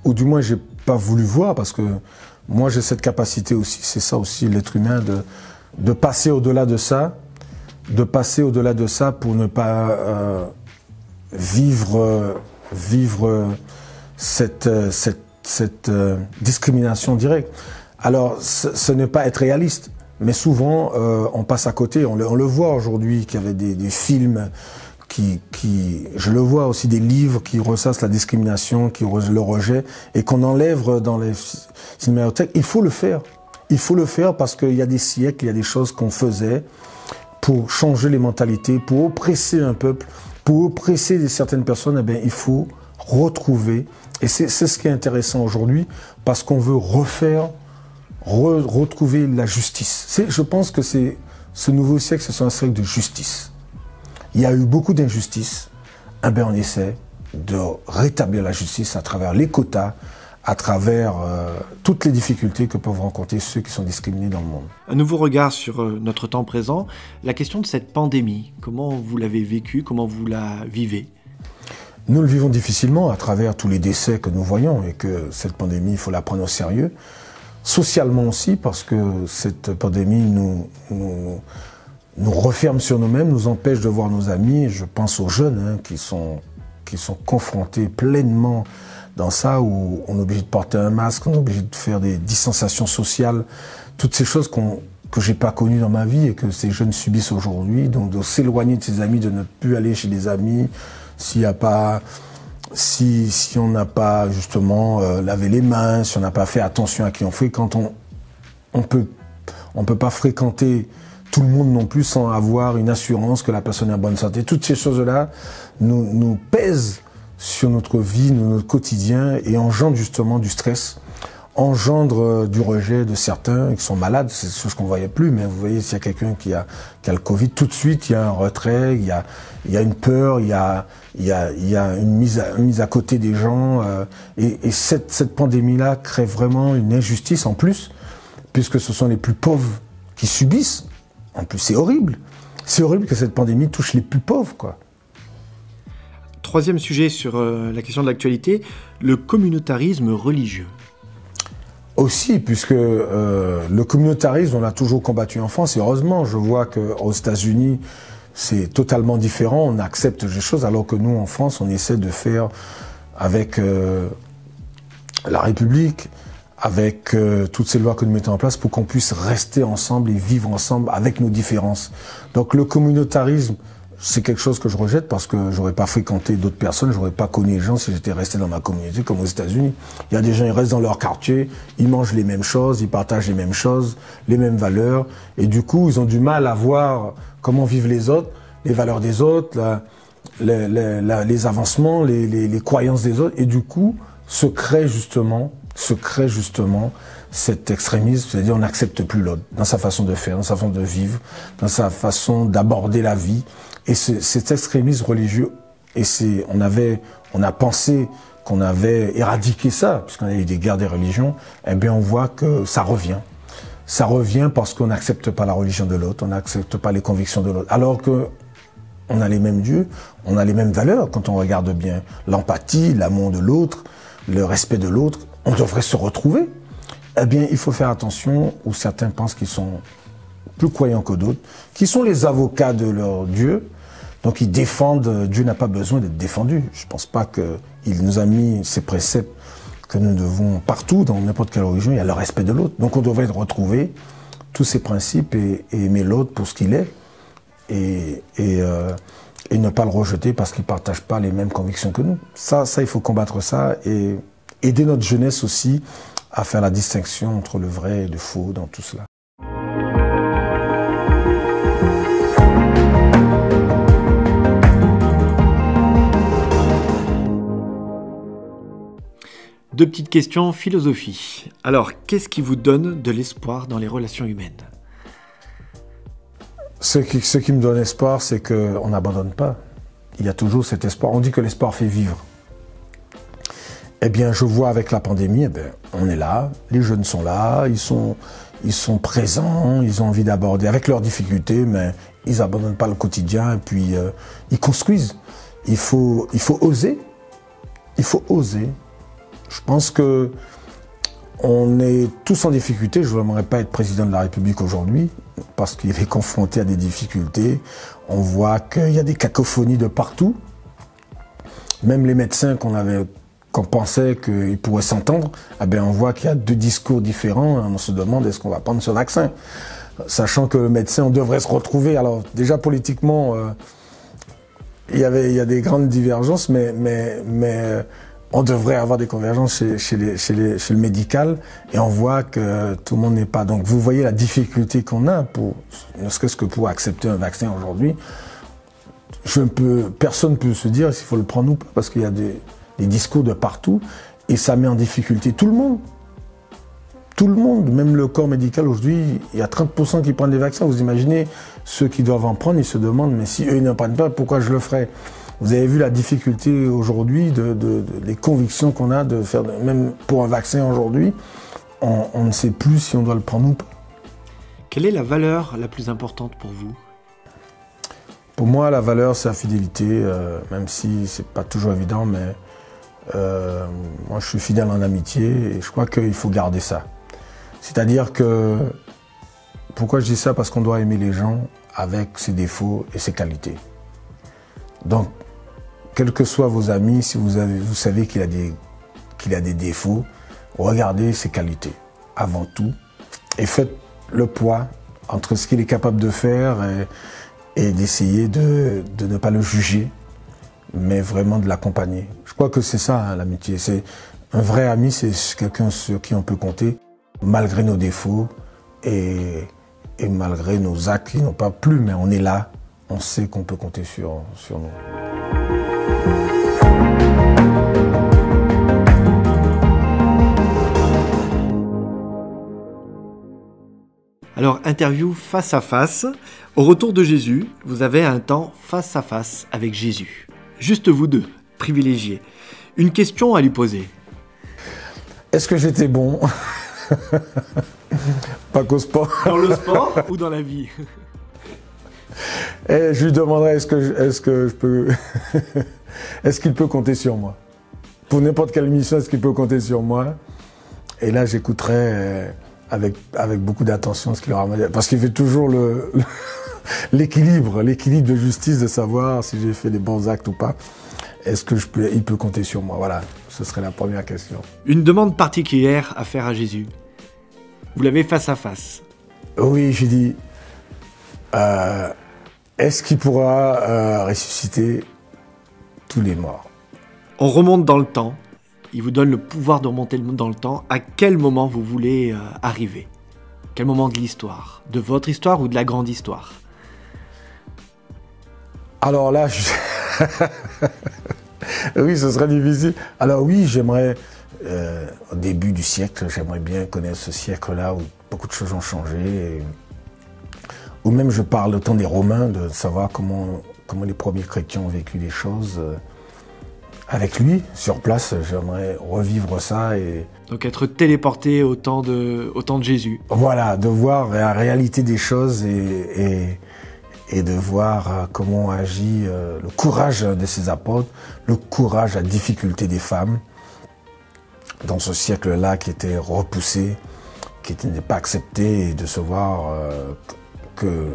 ou du moins, j'ai pas voulu voir, parce que moi, j'ai cette capacité aussi, c'est ça aussi, l'être humain, de passer au-delà de ça, pour ne pas vivre cette discrimination directe. Alors, ce n'est pas être réaliste, mais souvent, on passe à côté. On le voit aujourd'hui, qu'il y avait des films je le vois aussi, des livres qui ressassent la discrimination, le rejet, et qu'on enlève dans les cinémathèques. Il faut le faire. Il faut le faire parce qu'il y a des siècles, il y a des choses qu'on faisait pour changer les mentalités, pour oppresser un peuple, pour oppresser certaines personnes. Eh bien, il faut retrouver, et c'est ce qui est intéressant aujourd'hui, parce qu'on veut retrouver la justice. Je pense que ce nouveau siècle, c'est un siècle de justice. Il y a eu beaucoup d'injustices. Eh bien, on essaie de rétablir la justice à travers les quotas, à travers toutes les difficultés que peuvent rencontrer ceux qui sont discriminés dans le monde. Un nouveau regard sur notre temps présent, la question de cette pandémie, comment vous l'avez vécue, comment vous la vivez? Nous le vivons difficilement à travers tous les décès que nous voyons, et que cette pandémie, il faut la prendre au sérieux. Socialement aussi, parce que cette pandémie nous referme sur nous-mêmes, nous empêche de voir nos amis. Je pense aux jeunes qui sont confrontés pleinement dans ça, où on est obligé de porter un masque, on est obligé de faire des distanciations sociales, toutes ces choses que j'ai pas connues dans ma vie et que ces jeunes subissent aujourd'hui. Donc de s'éloigner de ses amis, de ne plus aller chez des amis, si on n'a pas justement lavé les mains, si on n'a pas fait attention à qui on fait, quand on peut pas fréquenter tout le monde non plus sans avoir une assurance que la personne est en bonne santé. Toutes ces choses-là nous pèsent sur notre vie, notre quotidien, et engendrent justement du stress, engendrent du rejet de certains qui sont malades. C'est ce qu'on voyait plus, mais vous voyez, s'il y a quelqu'un qui a le Covid, tout de suite il y a un retrait, il y a une peur, il y a une mise à côté des gens, et cette pandémie-là crée vraiment une injustice en plus, puisque ce sont les plus pauvres qui subissent. En plus, c'est horrible. C'est horrible que cette pandémie touche les plus pauvres, quoi. Troisième sujet sur la question de l'actualité, le communautarisme religieux. Aussi, puisque le communautarisme, on l'a toujours combattu en France, et heureusement, je vois qu'aux États-Unis, c'est totalement différent, on accepte des choses, alors que nous, en France, on essaie de faire avec la République, avec toutes ces lois que nous mettons en place pour qu'on puisse rester ensemble et vivre ensemble avec nos différences. Donc le communautarisme, c'est quelque chose que je rejette parce que j'aurais pas fréquenté d'autres personnes, j'aurais pas connu les gens si j'étais resté dans ma communauté comme aux États-Unis. Il y a des gens, ils restent dans leur quartier, ils mangent les mêmes choses, ils partagent les mêmes choses, les mêmes valeurs, et du coup, ils ont du mal à voir comment vivent les autres, les valeurs des autres, les avancements, les croyances des autres, et du coup, se crée justement cet extrémisme, c'est-à-dire on n'accepte plus l'autre dans sa façon de faire, dans sa façon de vivre, dans sa façon d'aborder la vie. Et cet extrémisme religieux, et on a pensé qu'on avait éradiqué ça, puisqu'on a eu des guerres des religions, eh bien on voit que ça revient. Ça revient parce qu'on n'accepte pas la religion de l'autre, on n'accepte pas les convictions de l'autre. Alors que on a les mêmes dieux, on a les mêmes valeurs quand on regarde bien. L'empathie, l'amour de l'autre, le respect de l'autre, on devrait se retrouver. Eh bien, il faut faire attention où certains pensent qu'ils sont plus croyants que d'autres, qui sont les avocats de leur Dieu. Donc ils défendent, Dieu n'a pas besoin d'être défendu. Je ne pense pas qu'il nous a mis ces préceptes que nous devons partout, dans n'importe quelle religion, il y a le respect de l'autre. Donc on devrait retrouver tous ces principes et aimer l'autre pour ce qu'il est et ne pas le rejeter parce qu'il ne partage pas les mêmes convictions que nous. Ça, il faut combattre ça et aider notre jeunesse aussi à faire la distinction entre le vrai et le faux dans tout cela. Deux petites questions philosophie. Alors, qu'est-ce qui vous donne de l'espoir dans les relations humaines ? Ce qui me donne espoir, c'est qu'on n'abandonne pas. Il y a toujours cet espoir. On dit que l'espoir fait vivre. Eh bien, je vois avec la pandémie, eh bien, on est là, les jeunes sont là, ils sont présents, ils ont envie d'aborder avec leurs difficultés, mais ils abandonnent pas le quotidien et puis ils construisent. Il faut oser. Il faut oser. Je pense que on est tous en difficulté. Je n'aimerais pas être président de la République aujourd'hui parce qu'il est confronté à des difficultés. On voit qu'il y a des cacophonies de partout. Même les médecins qu'on pensait qu'ils pourraient s'entendre, eh bien on voit qu'il y a deux discours différents. On se demande est-ce qu'on va prendre ce vaccin, sachant que le médecin, on devrait se retrouver. Alors déjà politiquement, il y a des grandes divergences, mais on devrait avoir des convergences chez le médical, et on voit que tout le monde n'est pas. Donc vous voyez la difficulté qu'on a ne serait-ce que pour accepter un vaccin aujourd'hui. Personne ne peut se dire s'il faut le prendre ou pas, parce qu'il y a des discours de partout, et ça met en difficulté tout le monde. Tout le monde, même le corps médical aujourd'hui, il y a 30% qui prennent des vaccins. Vous imaginez, ceux qui doivent en prendre, ils se demandent, mais si eux ils ne prennent pas, pourquoi je le ferais? Vous avez vu la difficulté aujourd'hui, les convictions qu'on a de faire, même pour un vaccin aujourd'hui, on ne sait plus si on doit le prendre ou pas. Quelle est la valeur la plus importante pour vous? Pour moi, la valeur, c'est la fidélité, même si c'est pas toujours évident, mais moi, je suis fidèle en amitié et je crois qu'il faut garder ça. C'est-à-dire que, pourquoi je dis ça? Parce qu'on doit aimer les gens avec ses défauts et ses qualités. Donc, quels que soient vos amis, si vous savez qu'il a des défauts, regardez ses qualités avant tout et faites le poids entre ce qu'il est capable de faire et d'essayer de ne pas le juger, mais vraiment de l'accompagner. Je crois que c'est ça, hein, l'amitié. C'est un vrai ami, c'est quelqu'un sur qui on peut compter, malgré nos défauts et malgré nos actes qui n'ont pas plu, mais on est là, on sait qu'on peut compter sur nous. Alors, interview face à face. Au retour de Jésus, vous avez un temps face à face avec Jésus. Juste vous deux, privilégiés. Une question à lui poser. Est-ce que j'étais bon? Pas qu'au sport. Dans le sport ou dans la vie? Et je lui demanderais est-ce qu'il peut compter sur moi? Pour n'importe quelle mission, est-ce qu'il peut compter sur moi? Et là, j'écouterais avec beaucoup d'attention ce qu'il aura à dire. Parce qu'il fait toujours l'équilibre de justice, de savoir si j'ai fait les bons actes ou pas. Est-ce qu'il peut compter sur moi? Voilà, ce serait la première question. Une demande particulière à faire à Jésus. Vous l'avez face à face. Oui, j'ai dit, est-ce qu'il pourra ressusciter tous les morts? On remonte dans le temps. Il vous donne le pouvoir de remonter dans le temps. À quel moment vous voulez arriver? Quel moment de l'histoire? De votre histoire ou de la grande histoire? Alors là, oui, ce serait difficile. Alors oui, j'aimerais, au début du siècle, j'aimerais bien connaître ce siècle-là où beaucoup de choses ont changé. Ou même, je parle au temps des Romains, de savoir comment les premiers chrétiens ont vécu les choses. Avec lui, sur place, j'aimerais revivre ça. Donc être téléporté au temps de Jésus. Voilà, de voir la réalité des choses et de voir comment agit le courage de ses apôtres, le courage, la difficulté des femmes dans ce siècle-là qui était repoussé, qui n'était pas accepté, et de se voir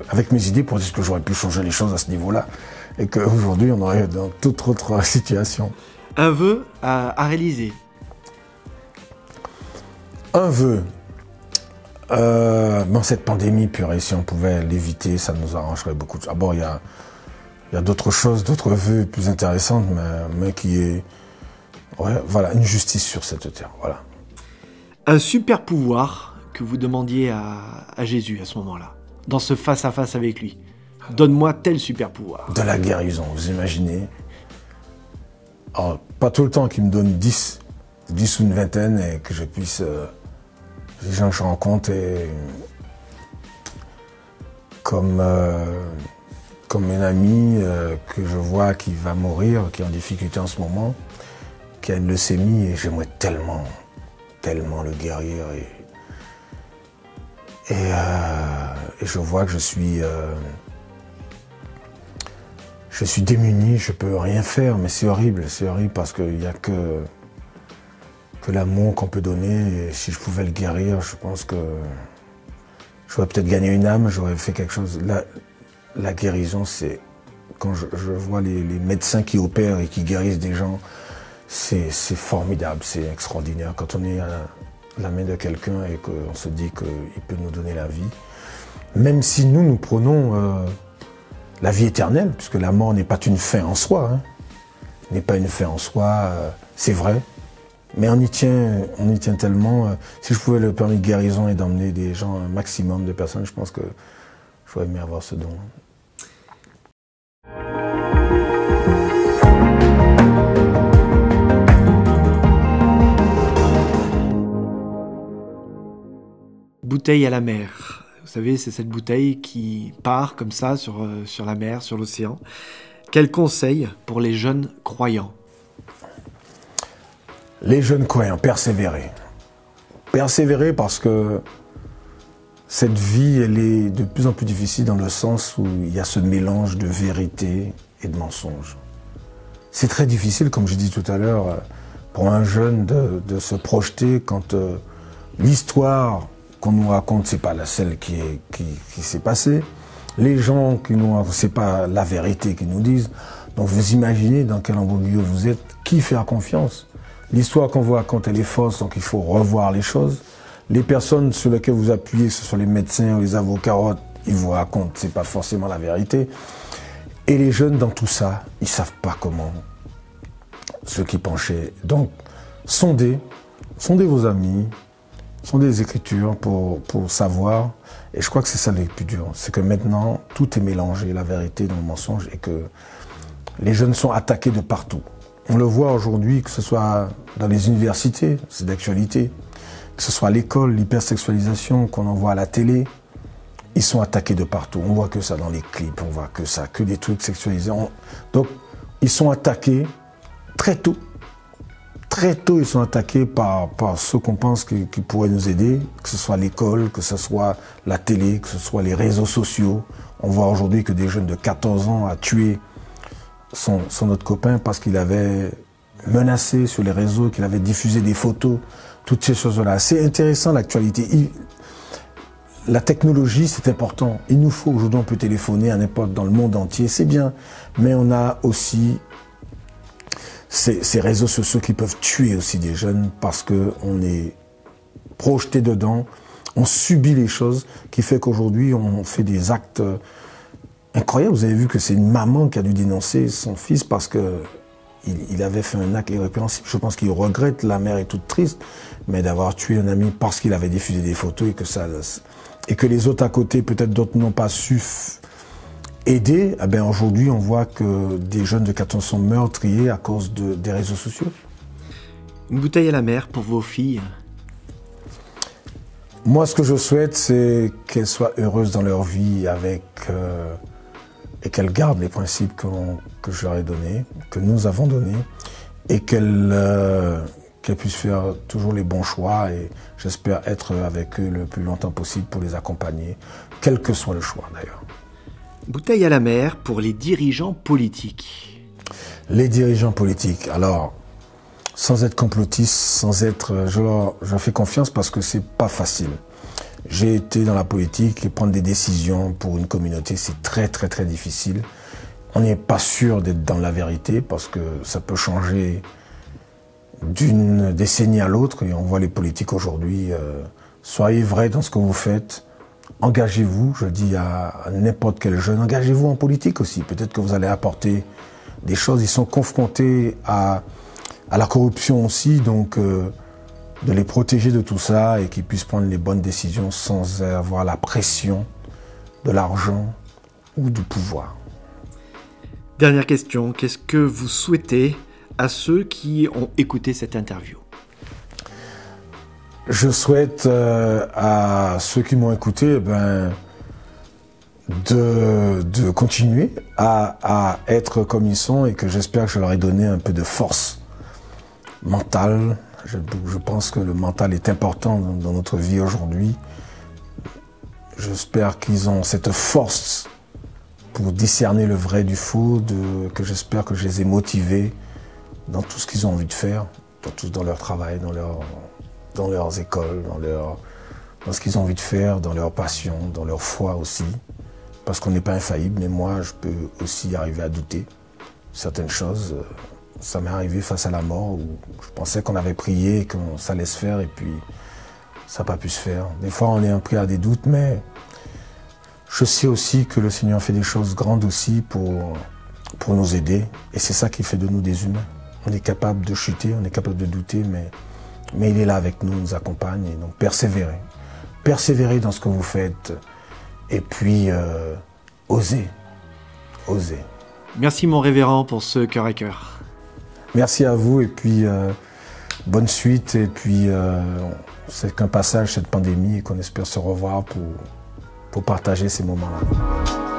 avec mes idées pour dire que j'aurais pu changer les choses à ce niveau-là. Et qu'aujourd'hui, on aurait dans toute autre situation. Un vœu à réaliser. Un vœu. Dans cette pandémie, purée, si on pouvait l'éviter, ça nous arrangerait beaucoup. Ah bon, il y a d'autres choses, d'autres vœux plus intéressantes, mais qui est... Ouais, voilà, une justice sur cette terre, voilà. Un super pouvoir que vous demandiez à Jésus à ce moment-là, dans ce face-à-face avec lui. Donne-moi tel super pouvoir. De la guérison, vous imaginez? Alors, pas tout le temps qu'il me donne 10 ou une vingtaine et que je puisse... les gens que je rencontre et comme une amie que je vois qui va mourir, qui est en difficulté en ce moment. qui a une leucémie et j'aimerais tellement le guérir. Et je vois que je suis démuni, je peux rien faire, mais c'est horrible parce qu'il n'y a que l'amour qu'on peut donner. Et si je pouvais le guérir, je pense que j'aurais peut-être gagné une âme, j'aurais fait quelque chose. La guérison, c'est quand je vois les médecins qui opèrent et qui guérissent des gens, c'est formidable, c'est extraordinaire. Quand on est à la main de quelqu'un et qu'on se dit qu'il peut nous donner la vie, même si nous prenons la vie éternelle, puisque la mort n'est pas une fin en soi, hein, n'est pas une fin en soi, c'est vrai, mais on y tient tellement. Si je pouvais le permis de guérison et d'emmener des gens, un maximum de personnes, je pense que j'aurais aimé avoir ce don. Bouteille à la mer. Vous savez, c'est cette bouteille qui part comme ça sur la mer, sur l'océan. Quel conseil pour les jeunes croyants? Les jeunes croyants, persévérer. Persévérer parce que cette vie, elle est de plus en plus difficile dans le sens où il y a ce mélange de vérité et de mensonge. C'est très difficile, comme je dis tout à l'heure, pour un jeune de se projeter quand l'histoire qu'on nous raconte, c'est pas celle qui s'est passée. Les gens qui nous racontent, c'est pas la vérité qu'ils nous disent. Donc vous imaginez dans quel embourbillon vous êtes, qui faire confiance. L'histoire qu'on vous raconte, elle est fausse, donc il faut revoir les choses. Les personnes sur lesquelles vous appuyez, ce sont les médecins ou les avocats, ils vous racontent, c'est pas forcément la vérité. Et les jeunes dans tout ça, ils savent pas comment ce qui penchait. Donc, sondez vos amis, sondez les Écritures pour savoir. Et je crois que c'est ça le plus dur. C'est que maintenant, tout est mélangé, la vérité dans le mensonge, et que les jeunes sont attaqués de partout. On le voit aujourd'hui, que ce soit dans les universités, c'est d'actualité, que ce soit à l'école, l'hypersexualisation qu'on en voit à la télé, ils sont attaqués de partout. On voit que ça dans les clips, on voit que ça, que des trucs sexualisés. Donc, ils sont attaqués très tôt. Très tôt, ils sont attaqués par ceux qu'on pense qui pourraient nous aider, que ce soit l'école, que ce soit la télé, que ce soit les réseaux sociaux. On voit aujourd'hui que des jeunes de 14 ans a tué son autre copain parce qu'il avait menacé sur les réseaux, qu'il avait diffusé des photos, toutes ces choses-là. C'est intéressant l'actualité. La technologie, c'est important. Il nous faut, aujourd'hui on peut téléphoner à n'importe dans le monde entier, c'est bien. Mais on a aussi ces réseaux sociaux qui peuvent tuer aussi des jeunes parce qu'on est projeté dedans, on subit les choses, qui fait qu'aujourd'hui on fait des actes incroyables. Vous avez vu que c'est une maman qui a dû dénoncer son fils parce que il avait fait un acte irrépréhensible. Je pense qu'il regrette, la mère est toute triste, mais d'avoir tué un ami parce qu'il avait diffusé des photos et que les autres à côté, peut-être d'autres n'ont pas su aider. Eh bien aujourd'hui, on voit que des jeunes de 14 ans sont meurtriers à cause des réseaux sociaux. Une bouteille à la mer pour vos filles? Moi, ce que je souhaite, c'est qu'elles soient heureuses dans leur vie et qu'elles gardent les principes que je leur ai donnés, que nous avons donnés, et qu'elles puissent faire toujours les bons choix. Et j'espère être avec eux le plus longtemps possible pour les accompagner, quel que soit le choix d'ailleurs. Bouteille à la mer pour les dirigeants politiques. Les dirigeants politiques, alors, sans être complotiste, sans être... Je leur fais confiance parce que c'est pas facile. J'ai été dans la politique et prendre des décisions pour une communauté, c'est très très très difficile. On n'est pas sûr d'être dans la vérité parce que ça peut changer d'une décennie à l'autre. Et on voit les politiques aujourd'hui, soyez vrais dans ce que vous faites. Engagez-vous, je dis à n'importe quel jeune, engagez-vous en politique aussi. Peut-être que vous allez apporter des choses. Ils sont confrontés à la corruption aussi, donc de les protéger de tout ça et qu'ils puissent prendre les bonnes décisions sans avoir la pression de l'argent ou du pouvoir. Dernière question, qu'est-ce que vous souhaitez à ceux qui ont écouté cette interview? Je souhaite à ceux qui m'ont écouté de continuer à être comme ils sont et que j'espère que je leur ai donné un peu de force mental. Je pense que le mental est important dans notre vie aujourd'hui. J'espère qu'ils ont cette force pour discerner le vrai du faux, que j'espère que je les ai motivés dans tout ce qu'ils ont envie de faire, dans leur travail, dans leurs écoles, dans ce qu'ils ont envie de faire, dans leur passion, dans leur foi aussi. Parce qu'on n'est pas infaillible, mais moi, je peux aussi arriver à douter. Certaines choses, ça m'est arrivé face à la mort, où je pensais qu'on avait prié, que ça allait se faire, et puis ça n'a pas pu se faire. Des fois, on est pris à des doutes, mais je sais aussi que le Seigneur fait des choses grandes aussi pour nous aider. Et c'est ça qui fait de nous des humains. On est capable de chuter, on est capable de douter, mais il est là avec nous, il nous accompagne. Et donc, persévérez. Persévérez dans ce que vous faites. Et puis, osez. Osez. Merci mon révérend pour ce cœur à cœur. Merci à vous et puis bonne suite. Et puis, c'est qu'un passage, cette pandémie, et qu'on espère se revoir pour partager ces moments-là.